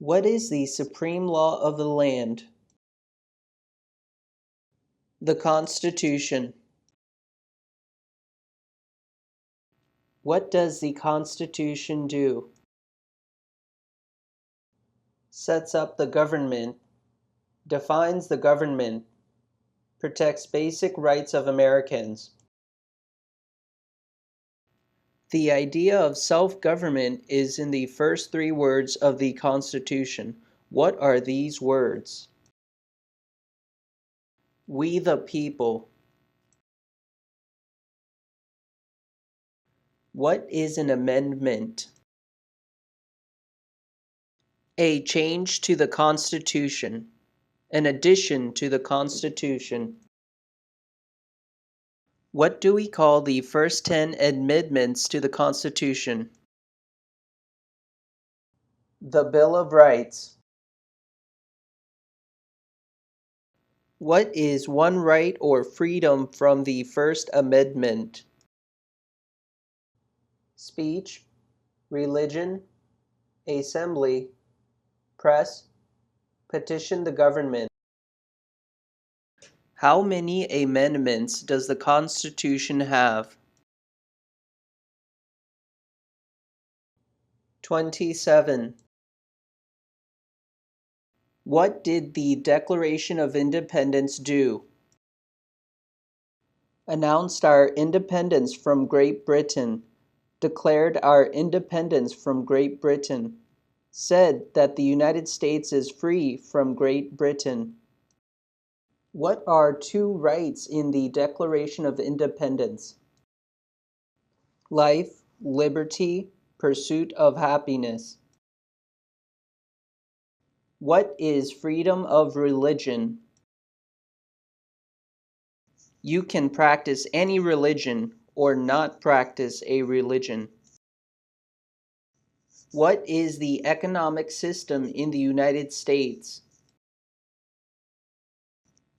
What is the supreme law of the land? The Constitution. What does the Constitution do? Sets up the government, defines the government, protects basic rights of Americans. The idea of self-government is in the first three words of the Constitution. What are these words? We the people. What is an amendment? A change to the Constitution. An addition to the Constitution. What do we call the first 10 amendments to the Constitution? The Bill of Rights. What is one right or freedom from the First Amendment? Speech, religion, assembly, press, petition the government. How many amendments does the Constitution have? 27. What did the Declaration of Independence do? Announced our independence from Great Britain, declared our independence from Great Britain, said that the United States is free from Great Britain. What are two rights in the Declaration of Independence? Life, liberty, pursuit of happiness. What is freedom of religion? You can practice any religion or not practice a religion. What is the economic system in the United States?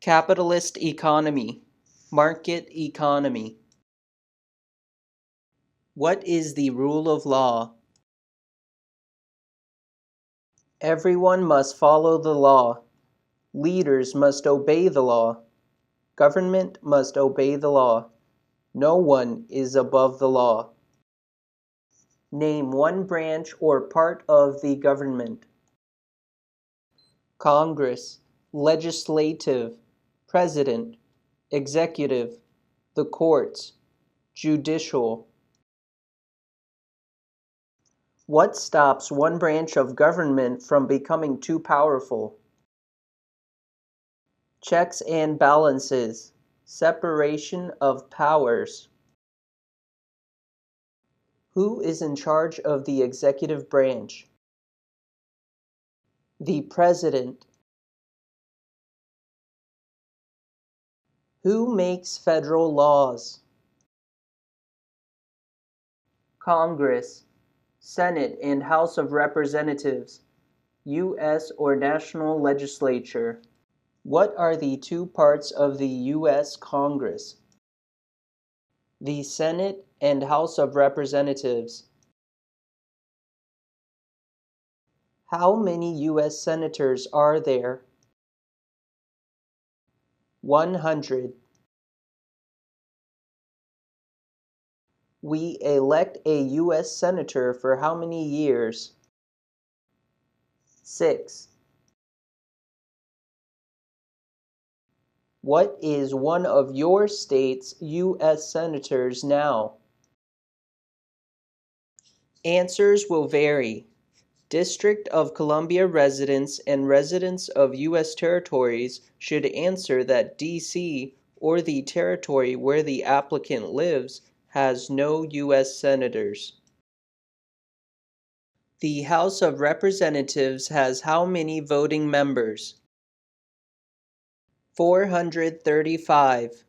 Capitalist economy, market economy. What is the rule of law? Everyone must follow the law. Leaders must obey the law. Government must obey the law. No one is above the law. Name one branch or part of the government. Congress, legislative, president, executive, the courts, judicial. What stops one branch of government from becoming too powerful? Checks and balances, separation of powers. Who is in charge of the executive branch? The president. Who makes federal laws? Congress, Senate and House of Representatives, U.S. or national legislature. What are the two parts of the U.S. Congress? The Senate and House of Representatives. How many U.S. senators are there? 100. We elect a U.S. senator for how many years? 6. What is one of your state's U.S. senators now? Answers will vary. District of Columbia residents and residents of U.S. territories should answer that D.C. or the territory where the applicant lives has no U.S. senators. The House of Representatives has how many voting members? 435.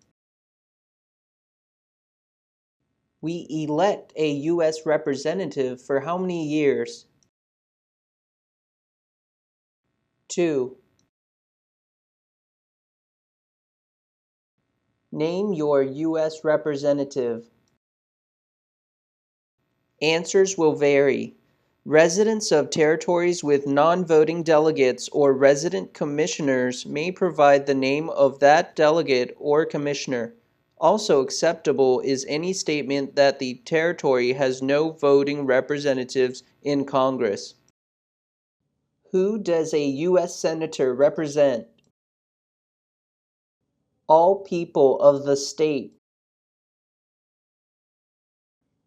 We elect a U.S. representative for how many years? 2. Name your U.S. representative. Answers will vary. Residents of territories with non-voting delegates or resident commissioners may provide the name of that delegate or commissioner. Also acceptable is any statement that the territory has no voting representatives in Congress. Who does a U.S. Senator represent? All people of the state.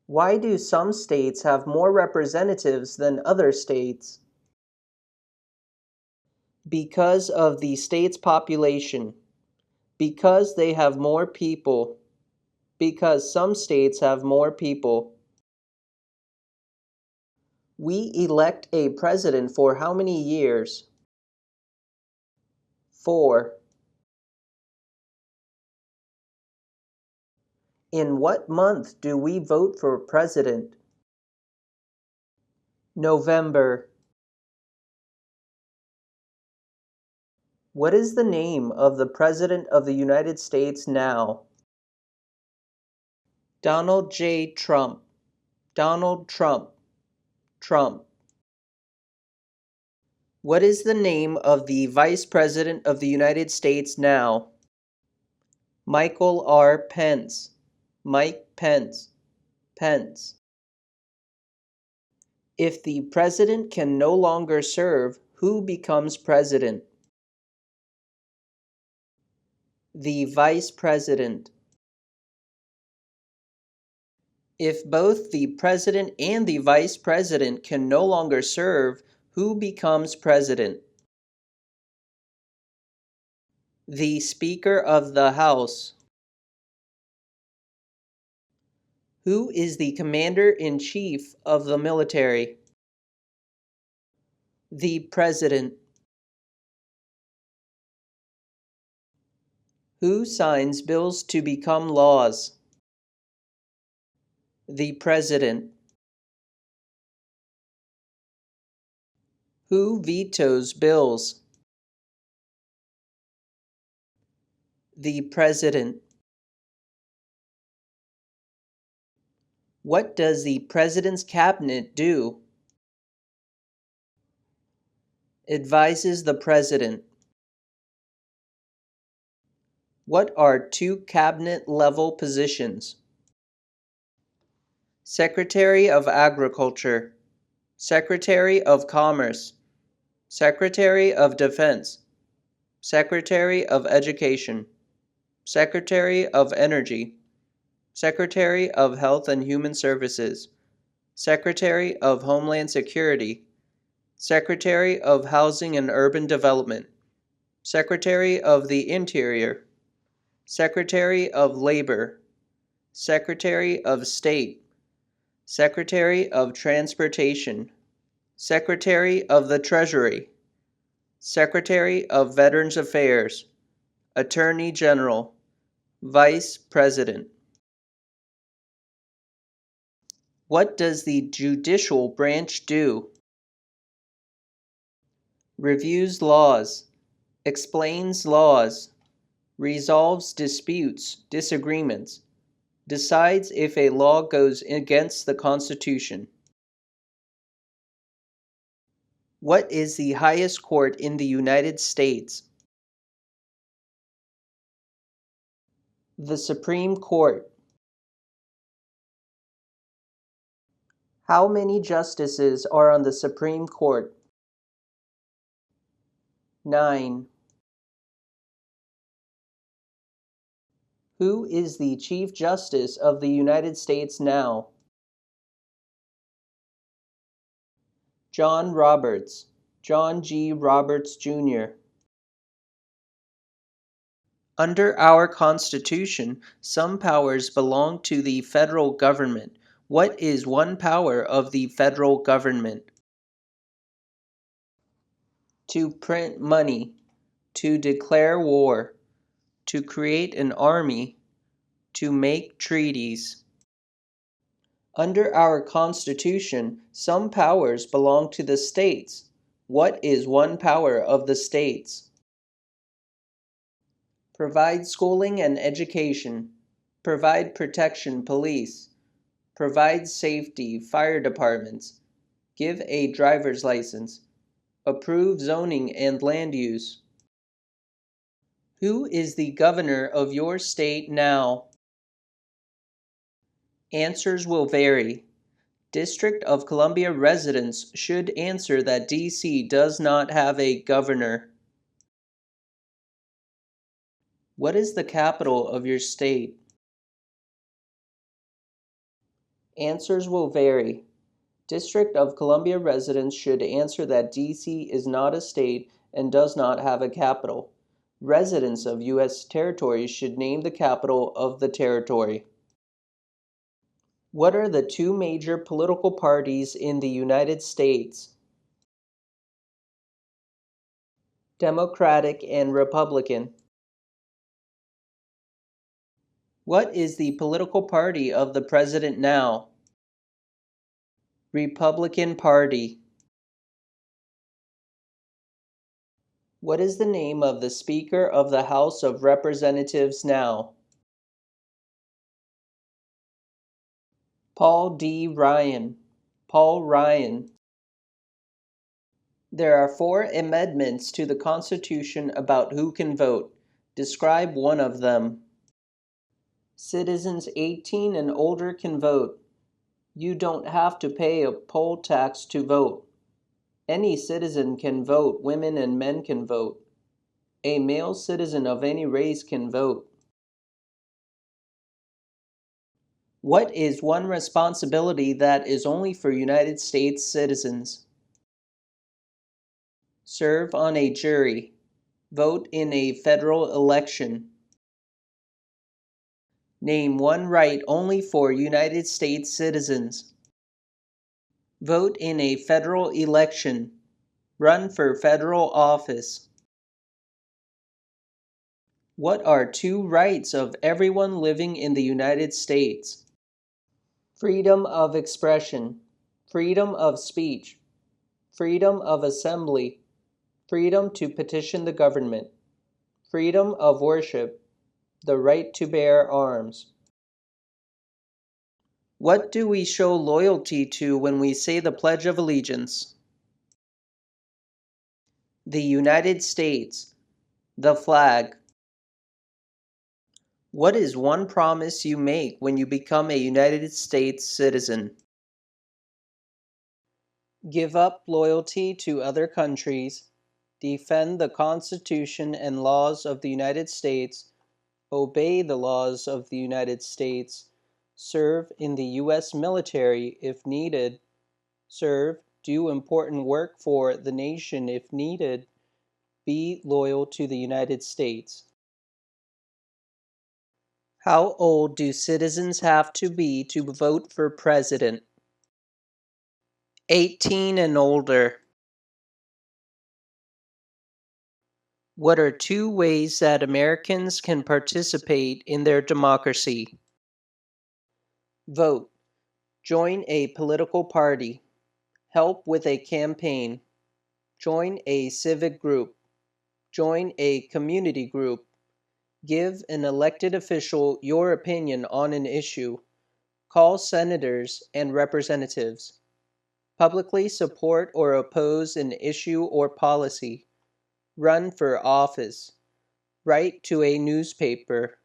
Why do some states have more representatives than other states? Because of the state's population. Because they have more people. Because some states have more people. We elect a president for how many years? 4. In what month do we vote for president? November. What is the name of the President of the United States now? Donald J. Trump. Donald Trump. Trump. What is the name of the Vice President of the United States now? Michael R. Pence. Mike Pence. Pence. If the president can no longer serve, who becomes president? The vice president. If both the president and the vice president can no longer serve, who becomes president? The Speaker of the House. Who is the Commander-in-Chief of the military? The President. Who signs bills to become laws? The President. Who vetoes bills? The President. What does the President's Cabinet do? Advises the President. What are two cabinet-level positions? Secretary of Agriculture, Secretary of Commerce, Secretary of Defense, Secretary of Education, Secretary of Energy, Secretary of Health and Human Services, Secretary of Homeland Security, Secretary of Housing and Urban Development, Secretary of the Interior, Secretary of Labor, Secretary of State, Secretary of Transportation, Secretary of the Treasury, Secretary of Veterans Affairs, Attorney General, Vice President. What does the judicial branch do? Reviews laws, explains laws, resolves disputes, disagreements, decides if a law goes against the Constitution. What is the highest court in the United States? The Supreme Court. How many justices are on the Supreme Court? 9. Who is the Chief Justice of the United States now? John Roberts, John G. Roberts, Jr. Under our Constitution, some powers belong to the federal government. What is one power of the federal government? To print money, to declare war, to create an army, to make treaties. Under our Constitution, some powers belong to the states. What is one power of the states? Provide schooling and education. Provide protection police. Provide safety fire departments. Give a driver's license. Approve zoning and land use. Who is the governor of your state now? Answers will vary. District of Columbia residents should answer that D.C. does not have a governor. What is the capital of your state? Answers will vary. District of Columbia residents should answer that D.C. is not a state and does not have a capital. Residents of U.S. territories should name the capital of the territory. What are the two major political parties in the United States? Democratic and Republican. What is the political party of the president now? Republican Party. What is the name of the Speaker of the House of Representatives now? Paul D. Ryan. Paul Ryan. There are 4 amendments to the Constitution about who can vote. Describe one of them. Citizens 18 and older can vote. You don't have to pay a poll tax to vote. Any citizen can vote. Women and men can vote. A male citizen of any race can vote. What is one responsibility that is only for United States citizens? Serve on a jury. Vote in a federal election. Name one right only for United States citizens. Vote in a federal election. Run for federal office. What are 2 rights of everyone living in the United States? Freedom of expression, freedom of speech, freedom of assembly, freedom to petition the government, freedom of worship, the right to bear arms. What do we show loyalty to when we say the Pledge of Allegiance? The United States, the flag. What is one promise you make when you become a United States citizen? Give up loyalty to other countries, defend the Constitution and laws of the United States, obey the laws of the United States, serve in the U.S. military if needed, do important work for the nation if needed, be loyal to the United States. How old do citizens have to be to vote for president? 18 and older. What are 2 ways that Americans can participate in their democracy? Vote. Join a political party. Help with a campaign. Join a civic group. Join a community group. Give an elected official your opinion on an issue. Call senators and representatives. Publicly support or oppose an issue or policy. Run for office. Write to a newspaper.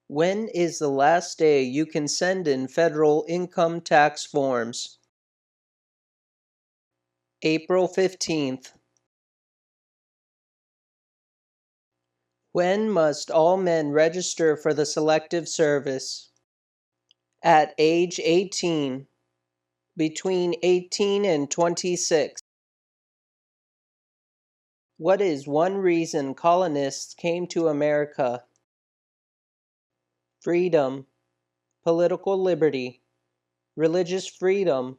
When is the last day you can send in federal income tax forms? April 15th. When must all men register for the Selective Service? At age 18. Between 18 and 26. What is one reason colonists came to America? Freedom, political liberty, religious freedom,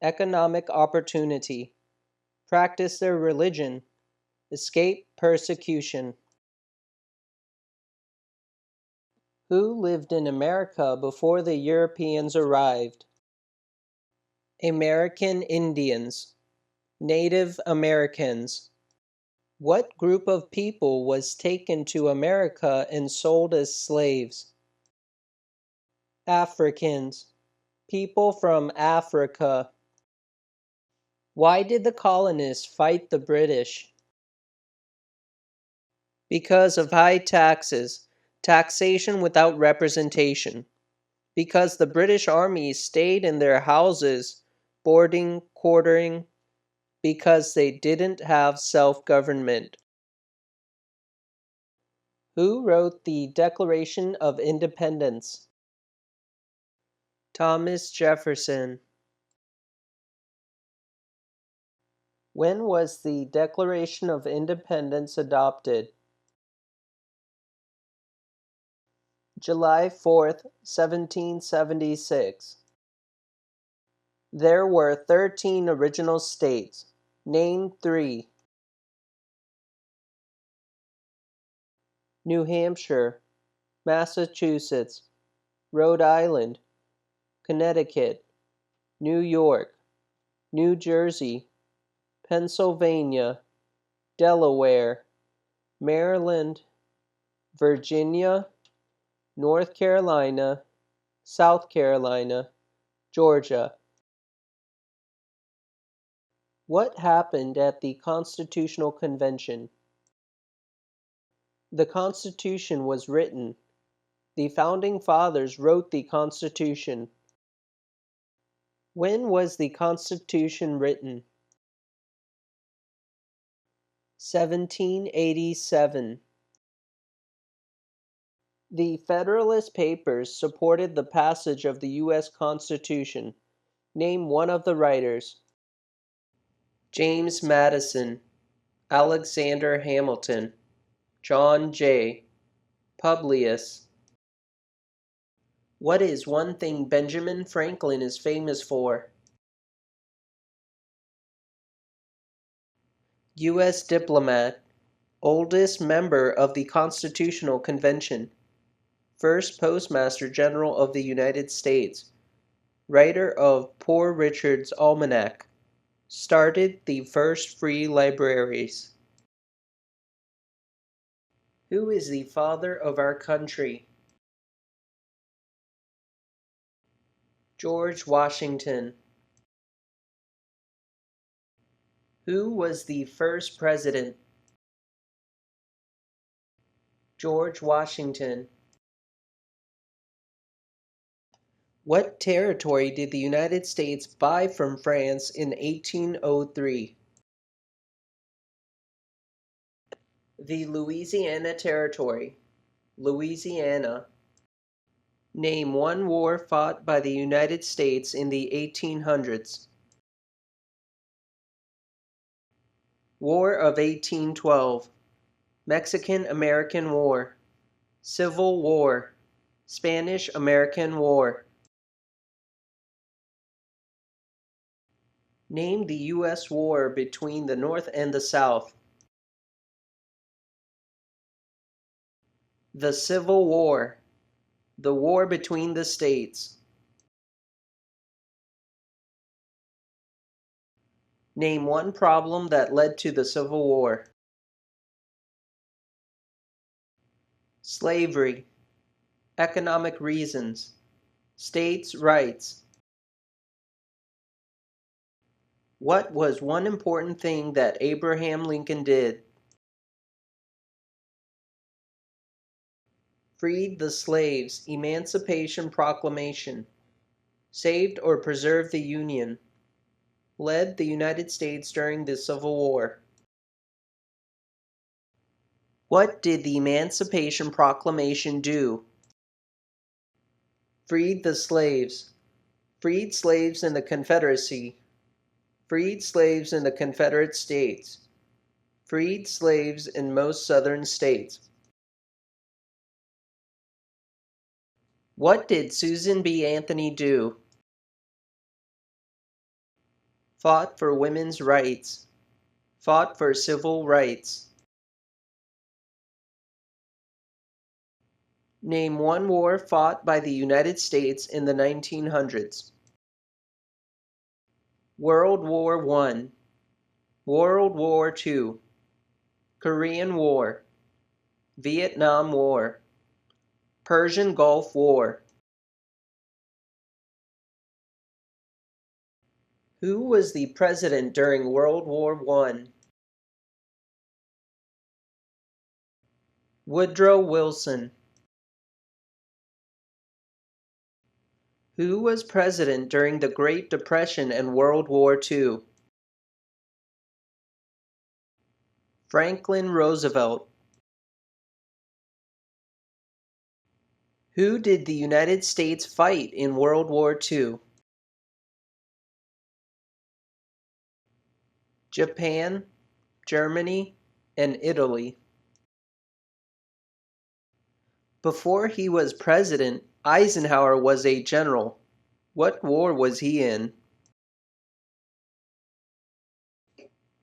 economic opportunity, practice their religion, escape persecution. Who lived in America before the Europeans arrived? American Indians, Native Americans. What group of people was taken to America and sold as slaves? Africans. People from Africa. Why did the colonists fight the British? Because of high taxes, taxation without representation. Because the British army stayed in their houses, boarding, quartering, because they didn't have self-government. Who wrote the Declaration of Independence? Thomas Jefferson. When was the Declaration of Independence adopted? July 4th, 1776. There were 13 original states. Name 3. New Hampshire, Massachusetts, Rhode Island, Connecticut, New York, New Jersey, Pennsylvania, Delaware, Maryland, Virginia, North Carolina, South Carolina, Georgia. What happened at the Constitutional Convention? The Constitution was written. The Founding Fathers wrote the Constitution. When was the Constitution written? 1787. The Federalist Papers supported the passage of the U.S. Constitution. Name one of the writers. James Madison, Alexander Hamilton, John Jay, Publius. What is one thing Benjamin Franklin is famous for? U.S. diplomat, oldest member of the Constitutional Convention, first Postmaster General of the United States, writer of Poor Richard's Almanac, started the first free libraries. Who is the father of our country? George Washington. Who was the first president? George Washington. What territory did the United States buy from France in 1803? The Louisiana Territory. Louisiana. Name one war fought by the United States in the 1800s. War of 1812. Mexican-American War. Civil War. Spanish-American War. Name the U.S. war between the North and the South. The Civil War. The war between the states. Name one problem that led to the Civil War. Slavery. Economic reasons. States' rights. What was one important thing that Abraham Lincoln did? Freed the slaves. Emancipation Proclamation. Saved or preserved the Union. Led the United States during the Civil War. What did the Emancipation Proclamation do? Freed the slaves. Freed slaves in the Confederacy. Freed slaves in the Confederate States. Freed slaves in most southern states. What did Susan B. Anthony do? Fought for women's rights. Fought for civil rights. Name one war fought by the United States in the 1900s. World War I. World War II. Korean War. Vietnam War. Persian Gulf War. Who was the president during World War I? Woodrow Wilson. Who was president during the Great Depression and World War II? Franklin Roosevelt. Who did the United States fight in World War II? Japan, Germany, and Italy. Before he was president, Eisenhower was a general. What war was he in?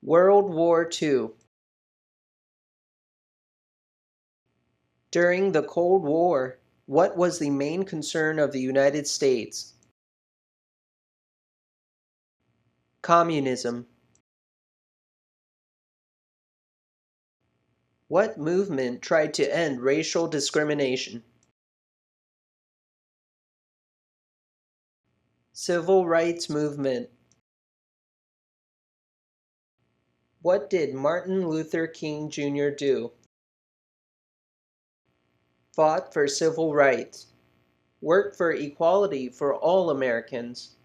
World War II. During the Cold War, what was the main concern of the United States? Communism. What movement tried to end racial discrimination? Civil Rights Movement. What did Martin Luther King Jr. do? Fought for civil rights. Worked for equality for all Americans.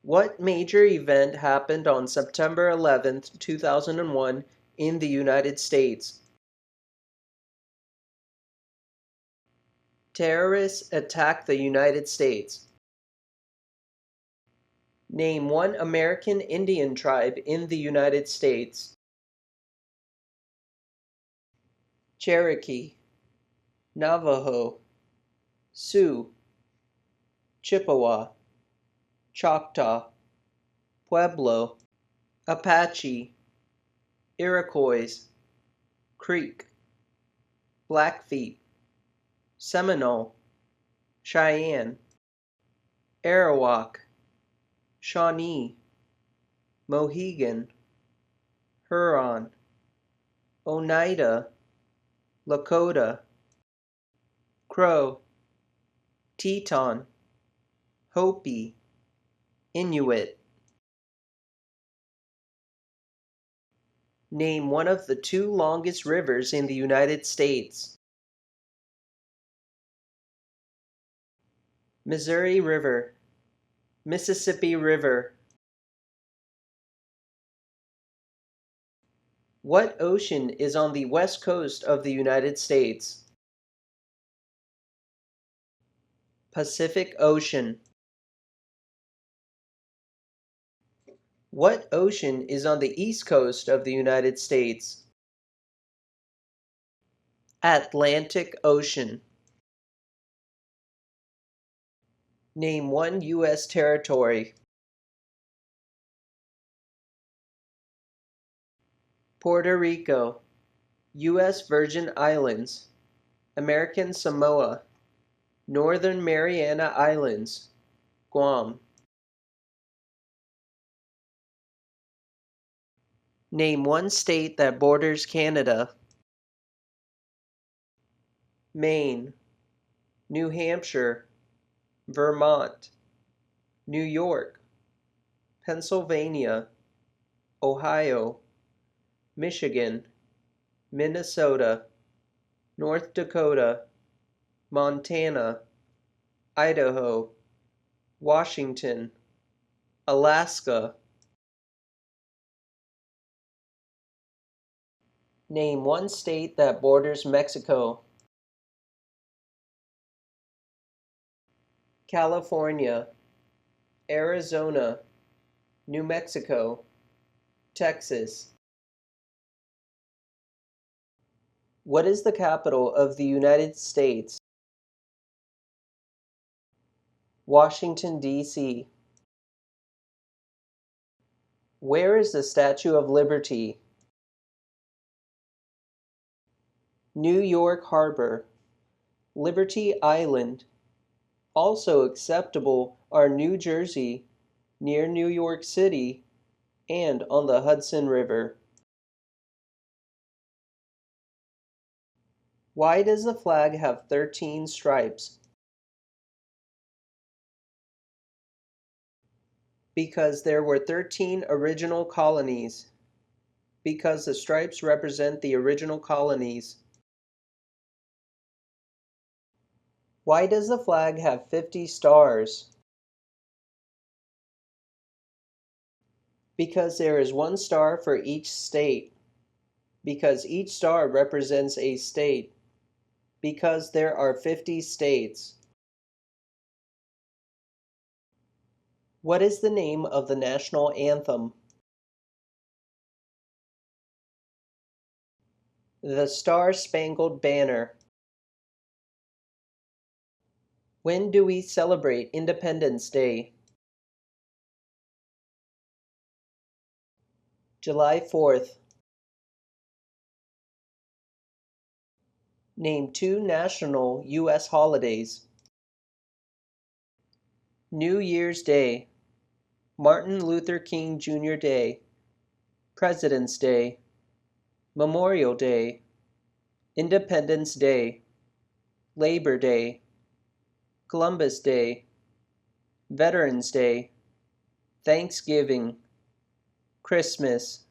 What major event happened on September 11th, 2001 in the United States? Terrorists attacked the United States. Name one American Indian tribe in the United States. Cherokee, Navajo, Sioux, Chippewa, Choctaw, Pueblo, Apache, Iroquois, Creek, Blackfeet, Seminole, Cheyenne, Arawak, Shawnee, Mohegan, Huron, Oneida, Lakota, Crow, Teton, Hopi, Inuit. Name one of the two longest rivers in the United States. Missouri River, Mississippi River. What ocean is on the west coast of the United States? Pacific Ocean. What ocean is on the east coast of the United States? Atlantic Ocean. Name one U.S. territory. Puerto Rico, U.S. Virgin Islands, American Samoa, Northern Mariana Islands, Guam. Name one state that borders Canada. Maine, New Hampshire, Vermont, New York, Pennsylvania, Ohio, Michigan, Minnesota, North Dakota, Montana, Idaho, Washington, Alaska. Name one state that borders Mexico. California, Arizona, New Mexico, Texas. What is the capital of the United States? Washington, D.C. Where is the Statue of Liberty? New York Harbor, Liberty Island. Also acceptable are New Jersey, near New York City, and on the Hudson River. Why does the flag have 13 stripes? Because there were 13 original colonies. Because the stripes represent the original colonies. Why does the flag have 50 stars? Because there is one star for each state. Because each star represents a state. Because there are 50 states. What is the name of the national anthem? The Star-Spangled Banner. When do we celebrate Independence Day? July 4th. Name 2 national U.S. holidays. New Year's Day, Martin Luther King Jr. Day, President's Day, Memorial Day, Independence Day, Labor Day, Columbus Day, Veterans Day, Thanksgiving, Christmas.